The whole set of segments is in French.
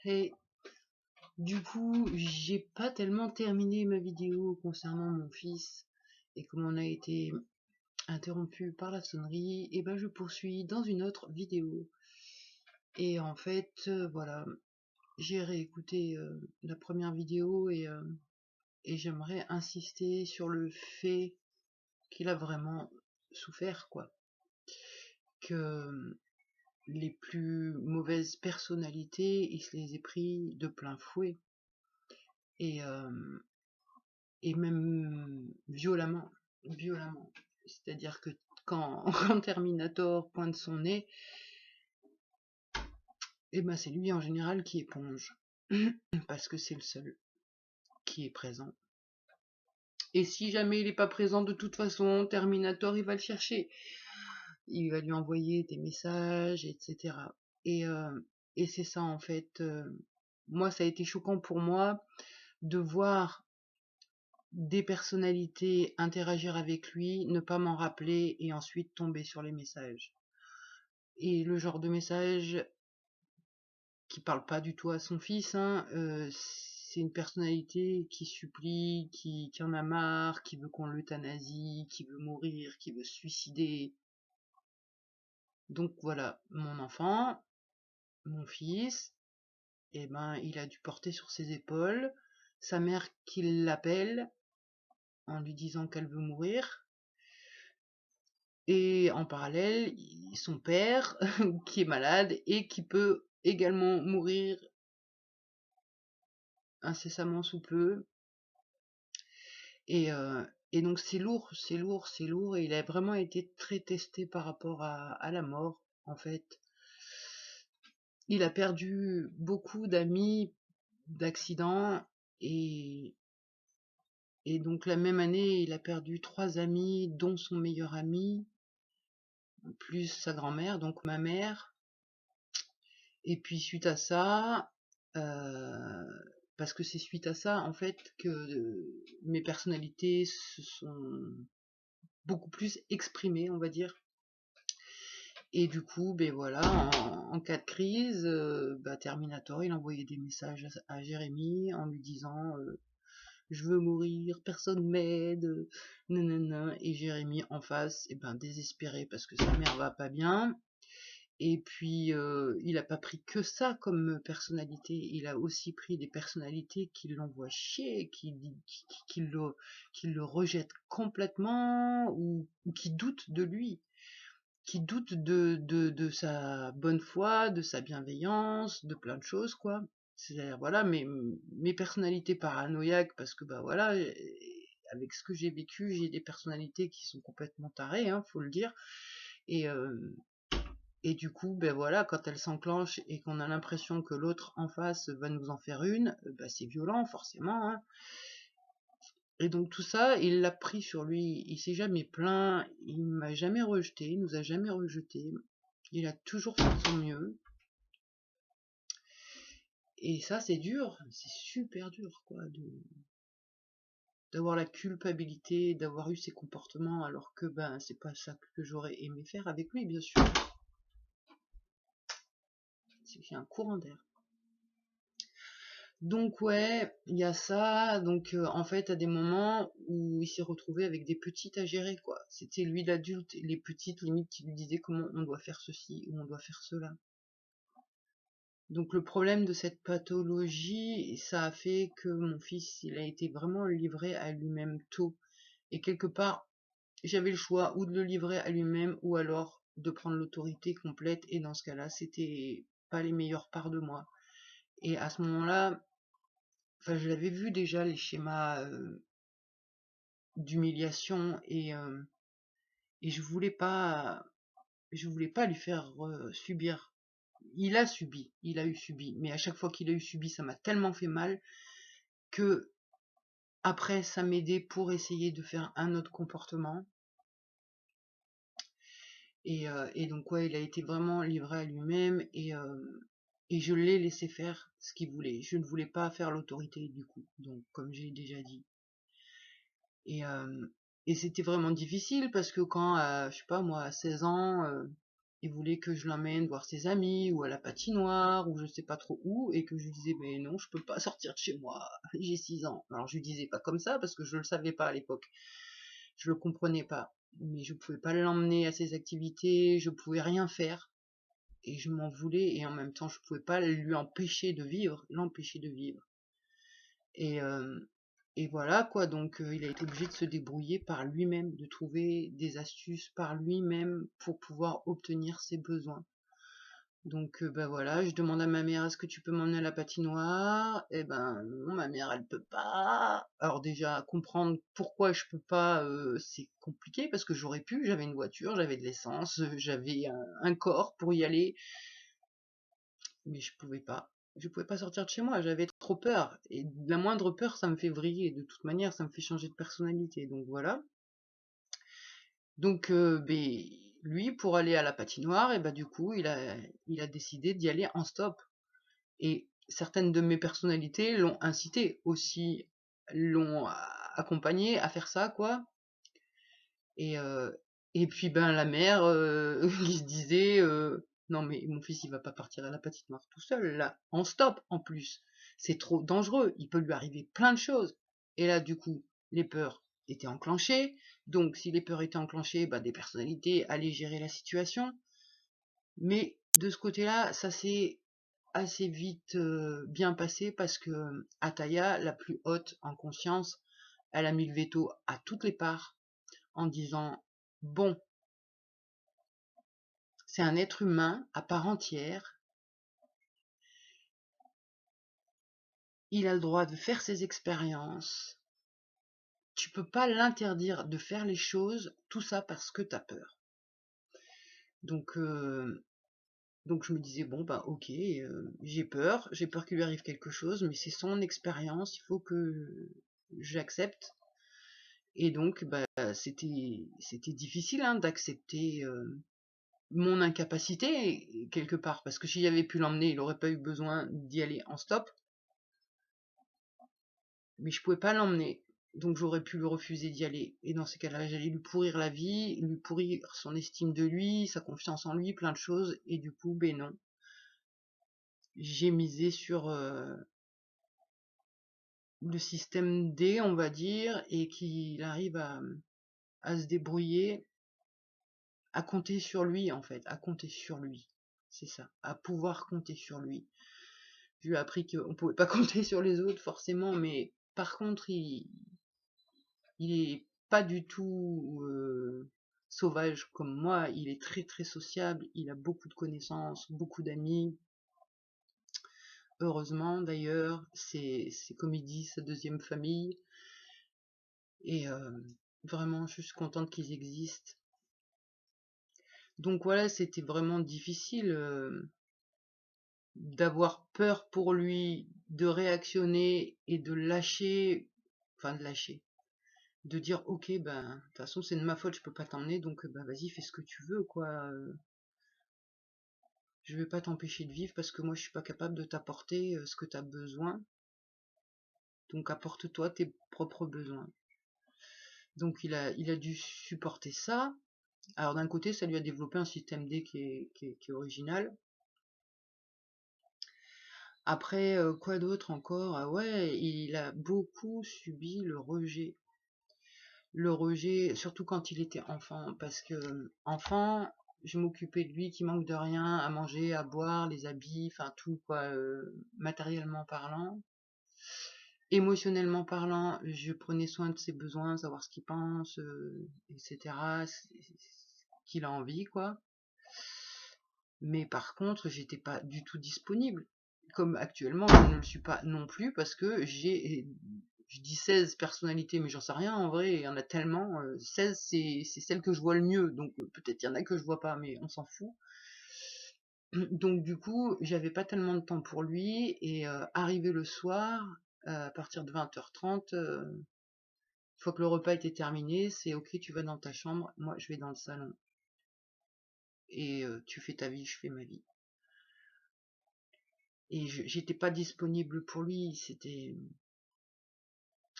Et du coup, j'ai pas tellement terminé ma vidéo concernant mon fils et comme on a été interrompu par la sonnerie, et ben je poursuis dans une autre vidéo. Et en fait, voilà, j'ai réécouté la première vidéo et j'aimerais insister sur le fait qu'il a vraiment souffert, quoi. Que les plus mauvaises personnalités, il se les est pris de plein fouet. Et, et même violemment. Violemment. C'est-à-dire que quand, quand Terminator pointe son nez, et ben c'est lui en général qui éponge. Parce que c'est le seul qui est présent. Et si jamais il n'est pas présent, de toute façon, Terminator, il va le chercher. Il va lui envoyer des messages, etc. Et, et c'est ça, en fait. Moi, ça a été choquant pour moi de voir des personnalités interagir avec lui, ne pas m'en rappeler et ensuite tomber sur les messages. Et le genre de message qui parle pas du tout à son fils, hein, c'est une personnalité qui supplie, qui en a marre, qui veut qu'on l'euthanasie, qui veut mourir, qui veut se suicider. Donc voilà, mon enfant, mon fils, eh ben, il a dû porter sur ses épaules sa mère qui l'appelle en lui disant qu'elle veut mourir. Et en parallèle, son père qui est malade et qui peut également mourir incessamment sous peu. Et, et donc c'est lourd, c'est lourd, c'est lourd. Et il a vraiment été très testé par rapport à la mort, en fait. Il a perdu beaucoup d'amis d'accidents et donc la même année, il a perdu 3 amis, dont son meilleur ami, plus sa grand-mère, donc ma mère. Et puis suite à ça, parce que c'est suite à ça, en fait, que mes personnalités se sont beaucoup plus exprimées, on va dire. Et du coup, ben voilà, en cas de crise, Terminator, il envoyait des messages à Jérémy en lui disant je veux mourir, personne m'aide, nanana. Et Jérémy en face, désespéré parce que sa mère va pas bien. Et puis, il a pas pris que ça comme personnalité, il a aussi pris des personnalités qui l'envoient chier, qui le rejettent complètement, ou qui doutent de lui, qui doutent de sa bonne foi, de sa bienveillance, de plein de choses, quoi. C'est-à-dire, voilà, mes personnalités paranoïaques, parce que, bah voilà, avec ce que j'ai vécu, j'ai des personnalités qui sont complètement tarées, hein, faut le dire. Et, et du coup, ben voilà, quand elle s'enclenche et qu'on a l'impression que l'autre en face va nous en faire une, c'est violent, forcément, hein. Et donc tout ça, il l'a pris sur lui, il s'est jamais plaint, il m'a jamais rejeté, il nous a jamais rejeté, il a toujours fait de son mieux. Et ça, c'est dur, c'est super dur, quoi, d'avoir la culpabilité, d'avoir eu ces comportements, alors que, c'est pas ça que j'aurais aimé faire avec lui, bien sûr. C'est un courant d'air. Donc ouais, il y a ça. Donc en fait, à des moments où il s'est retrouvé avec des petites à gérer, quoi. C'était lui l'adulte et les petites limite qui lui disaient comment on doit faire ceci ou on doit faire cela. Donc le problème de cette pathologie, ça a fait que mon fils, il a été vraiment livré à lui-même tôt. Et quelque part, j'avais le choix ou de le livrer à lui-même ou alors de prendre l'autorité complète. Et dans ce cas-là, c'était pas les meilleures parts de moi. Et à ce moment-là, enfin, je l'avais vu déjà les schémas d'humiliation et je voulais pas lui faire subir. Il a subi, mais à chaque fois qu'il a eu subi, ça m'a tellement fait mal que après ça m'aidait pour essayer de faire un autre comportement. Et donc ouais, il a été vraiment livré à lui-même et je l'ai laissé faire ce qu'il voulait. Je ne voulais pas faire l'autorité du coup, donc comme j'ai déjà dit. Et, et c'était vraiment difficile parce que quand, je sais pas moi, à 16 ans, il voulait que je l'emmène voir ses amis, ou à la patinoire, ou je sais pas trop où, et que je lui disais, mais non, je peux pas sortir de chez moi, j'ai 6 ans. Alors je lui disais pas comme ça, parce que je le savais pas à l'époque, je le comprenais pas, mais je pouvais pas l'emmener à ses activités, je pouvais rien faire, et je m'en voulais, et en même temps je pouvais pas lui empêcher de vivre, l'empêcher de vivre. Et, euh, et voilà quoi, donc il a été obligé de se débrouiller par lui-même, de trouver des astuces par lui-même pour pouvoir obtenir ses besoins. Donc ben voilà, je demande à ma mère, est-ce que tu peux m'emmener à la patinoire? Eh ben non, ma mère elle peut pas. Alors déjà comprendre pourquoi je peux pas, c'est compliqué parce que j'aurais pu, j'avais une voiture, j'avais de l'essence, j'avais un corps pour y aller, mais je pouvais pas. Je pouvais pas sortir de chez moi, j'avais trop peur. Et la moindre peur, ça me fait vriller. De toute manière, ça me fait changer de personnalité. Donc voilà. Donc lui, pour aller à la patinoire, et ben du coup, il a décidé d'y aller en stop. Et certaines de mes personnalités l'ont incité aussi, l'ont accompagné à faire ça, quoi. Et, euh, et puis ben la mère qui se disait non mais mon fils il va pas partir à la patinoire tout seul là, en stop en plus. C'est trop dangereux, il peut lui arriver plein de choses. Et là du coup, les peurs étaient enclenchées. Donc si les peurs étaient enclenchées, bah, des personnalités allaient gérer la situation. Mais de ce côté-là, ça s'est assez vite bien passé parce que Ataya, la plus haute en conscience, elle a mis le veto à toutes les parts en disant bon, c'est un être humain à part entière, il a le droit de faire ses expériences, tu peux pas l'interdire de faire les choses, tout ça parce que t'as peur. Donc, donc je me disais, bon, bah ok, j'ai peur qu'il lui arrive quelque chose, mais c'est son expérience, il faut que j'accepte. Et donc, bah, c'était difficile hein, d'accepter mon incapacité, quelque part, parce que si j'avais pu l'emmener, il aurait pas eu besoin d'y aller en stop, mais je pouvais pas l'emmener, donc j'aurais pu lui refuser d'y aller. Et dans ces cas-là, j'allais lui pourrir la vie, lui pourrir son estime de lui, sa confiance en lui, plein de choses, et du coup, ben non. J'ai misé sur le système D, on va dire, et qu'il arrive à se débrouiller, à compter sur lui, en fait, à compter sur lui. C'est ça, à pouvoir compter sur lui. Je lui ai appris qu'on pouvait pas compter sur les autres, forcément, mais par contre, il est pas du tout sauvage comme moi, il est très très sociable, il a beaucoup de connaissances, beaucoup d'amis, heureusement d'ailleurs, c'est comme il dit, sa deuxième famille, et vraiment je suis contente qu'ils existent. Donc voilà, c'était vraiment difficile d'avoir peur pour lui, de réactionner et de lâcher, enfin de lâcher, de dire ok ben de toute façon c'est de ma faute, je peux pas t'emmener, donc ben vas-y fais ce que tu veux quoi, je vais pas t'empêcher de vivre parce que moi je suis pas capable de t'apporter ce que t'as besoin, donc apporte-toi tes propres besoins. Donc il a dû supporter ça. Alors d'un côté ça lui a développé un système D qui est original. Après quoi d'autre encore, ah ouais, il a beaucoup subi le rejet, surtout quand il était enfant, parce que enfant, je m'occupais de lui qui manque de rien, à manger, à boire, les habits, enfin tout quoi, matériellement parlant. Émotionnellement parlant, je prenais soin de ses besoins, savoir ce qu'il pense, etc., qu'il a envie, quoi. Mais par contre, j'étais pas du tout disponible. Comme actuellement, je ne le suis pas non plus parce que je dis 16 personnalités, mais j'en sais rien en vrai, il y en a tellement. 16, c'est celle que je vois le mieux, donc peut-être il y en a que je vois pas, mais on s'en fout. Donc du coup, j'avais pas tellement de temps pour lui, et arrivé le soir, à partir de 20h30, une fois que le repas était terminé, c'est ok, tu vas dans ta chambre, moi je vais dans le salon. Et tu fais ta vie, je fais ma vie. Et j'étais pas disponible pour lui,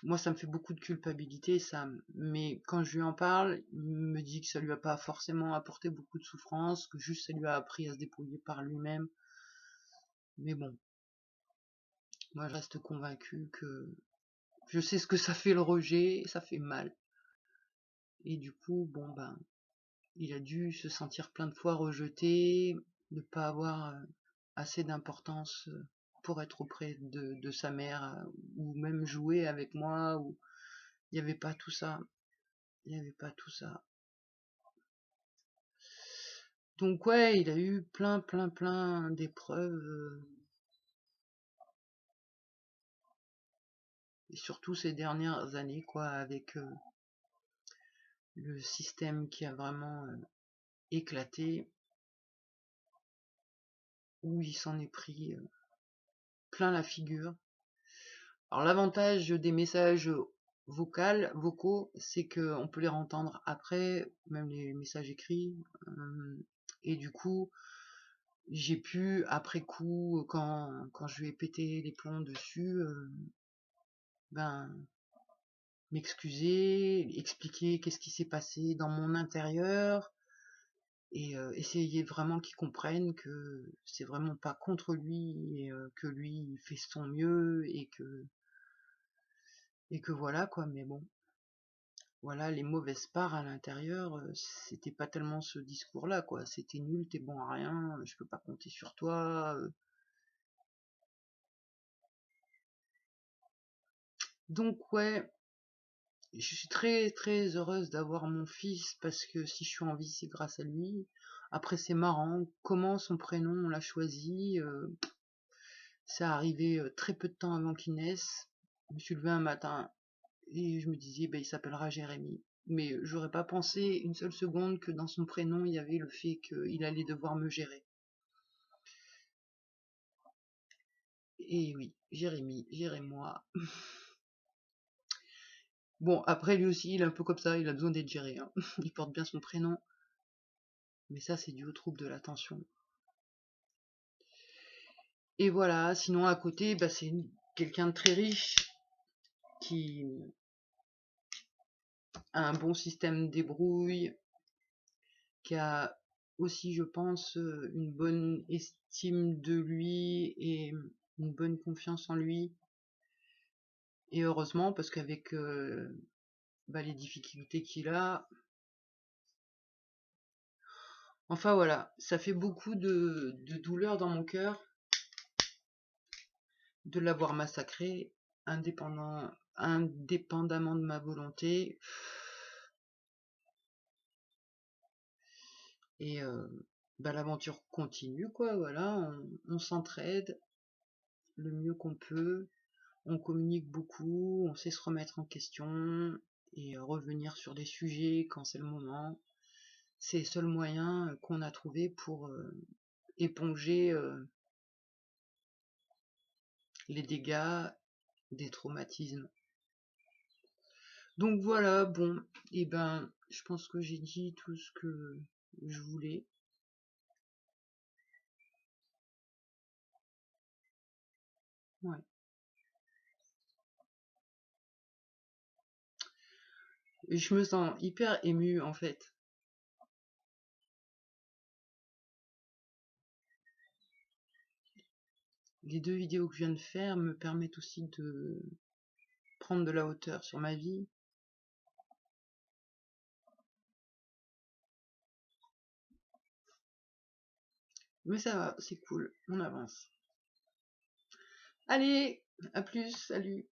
Moi, ça me fait beaucoup de culpabilité, ça. Mais quand je lui en parle, il me dit que ça lui a pas forcément apporté beaucoup de souffrance, que juste ça lui a appris à se débrouiller par lui-même. Mais bon, moi, je reste convaincue que je sais ce que ça fait le rejet, ça fait mal. Et du coup, bon, ben, il a dû se sentir plein de fois rejeté, ne pas avoir assez d'importance pour être auprès de sa mère, ou même jouer avec moi, ou il n'y avait pas tout ça. Il n'y avait pas tout ça. Donc ouais, il a eu plein d'épreuves, et surtout ces dernières années, quoi, avec le système qui a vraiment éclaté, où il s'en est pris plein la figure. Alors l'avantage des messages vocaux, c'est qu'on peut les entendre après, même les messages écrits, et du coup, j'ai pu, après coup, quand je lui ai pété les plombs dessus, ben, m'excuser, expliquer qu'est-ce qui s'est passé dans mon intérieur, et essayer vraiment qu'il comprenne que c'est vraiment pas contre lui, et que lui il fait son mieux, et que voilà quoi. Mais bon, voilà, les mauvaises parts à l'intérieur, c'était pas tellement ce discours-là, quoi. C'était nul, t'es bon à rien, je peux pas compter sur toi. Donc ouais, je suis très heureuse d'avoir mon fils, parce que si je suis en vie, c'est grâce à lui. Après, c'est marrant, comment son prénom, on l'a choisi, ça arrivé très peu de temps avant qu'il naisse. Je me suis levée un matin et je me disais, ben, il s'appellera Jérémy. Mais j'aurais pas pensé une seule seconde que dans son prénom, il y avait le fait qu'il allait devoir me gérer. Et oui, Jérémy, gérez-moi. Bon, après lui aussi, il est un peu comme ça, il a besoin d'être géré, hein. Il porte bien son prénom, mais ça c'est dû au trouble de l'attention. Et voilà, sinon à côté, bah, c'est quelqu'un de très riche qui a un bon système de débrouille, qui a aussi, je pense, une bonne estime de lui et une bonne confiance en lui. Et heureusement, parce qu'avec bah, les difficultés qu'il a, enfin voilà, ça fait beaucoup de douleur dans mon cœur de l'avoir massacré, indépendamment de ma volonté. Et bah, l'aventure continue, quoi, voilà, on s'entraide le mieux qu'on peut, on communique beaucoup, on sait se remettre en question, et revenir sur des sujets quand c'est le moment. C'est le seul moyen qu'on a trouvé pour éponger les dégâts des traumatismes. Donc voilà, bon, et ben, je pense que j'ai dit tout ce que je voulais. Ouais. Et je me sens hyper émue en fait. Les 2 vidéos que je viens de faire me permettent aussi de prendre de la hauteur sur ma vie. Mais ça va, c'est cool, on avance. Allez, à plus, salut.